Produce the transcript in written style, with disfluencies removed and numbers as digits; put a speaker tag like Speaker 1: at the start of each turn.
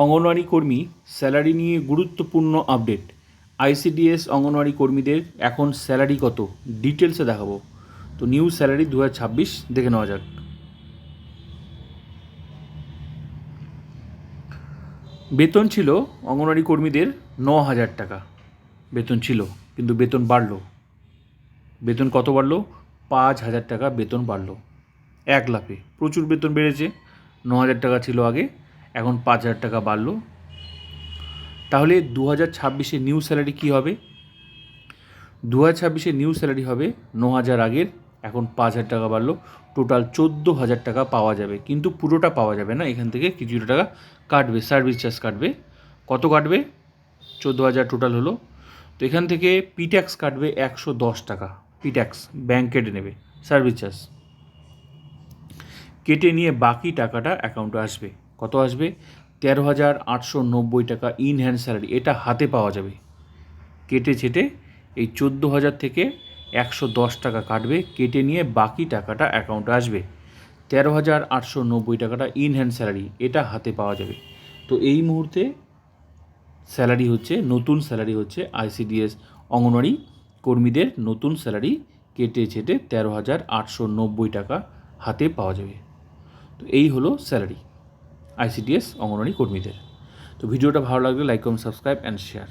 Speaker 1: অঙ্গনওয়াড়ি কর্মী স্যালারি নিয়ে গুরুত্বপূর্ণ আপডেট। আইসিডিএস অঙ্গনওয়াড়ি কর্মীদের এখন স্যালারি কত ডিটেলসে দেখাবো। তো নিউ স্যালারি 2026 দেখে নেওয়া যাক। বেতন ছিল অঙ্গনওয়াড়ি কর্মীদের 9,000 টাকা বেতন ছিল, কিন্তু বেতন বাড়লো। বেতন কত বাড়লো? 5,000 টাকা বেতন বাড়লো এক লাফে। প্রচুর বেতন বেড়েছে। 9,000 টাকা ছিল আগে, এখন 5,000 টাকা বাড়লো। তাহলে 2026-এ নিউ স্যালারি কী হবে? 2026-এ নিউ স্যালারি হবে 9,000 আগের, এখন 5,000 টাকা বাড়লো। টোটাল 14,000 টাকা পাওয়া যাবে, কিন্তু পুরোটা পাওয়া যাবে না। এখান থেকে কিছুটা টাকা কাটবে, সার্ভিস চার্জ কাটবে। কত কাটবে? 14,000 টোটাল হলো। তো এখান থেকে পিট্যাক্স কাটবে 110 টাকা। পিট্যাক্স ব্যাংক কেটে নেবে, সার্ভিস চার্জ কেটে নিয়ে বাকি টাকাটা অ্যাকাউন্টে আসবে। কত আসবে? 13,890 টাকা ইন হ্যান্ড স্যালারি। এটা হাতে পাওয়া যাবে। কেটে ছেটে এই 14,000 থেকে 110 টাকা কাটবে, কেটে নিয়ে বাকি টাকাটা অ্যাকাউন্টে আসবে। 13,890 টাকাটা ইন হ্যান্ড স্যালারি, এটা হাতে পাওয়া যাবে। তো এই মুহূর্তে স্যালারি হচ্ছে, নতুন স্যালারি হচ্ছে আইসিডিএস অঙ্গনওয়াড়ি কর্মীদের নতুন স্যালারি কেটে ছেটে 13,890 টাকা হাতে পাওয়া যাবে। তো এই হলো স্যালারি আইসিডিএস অঙ্গনওয়াড়ি কর্মীদের। তো ভিডিওটা ভালো লাগলে like comment subscribe and share.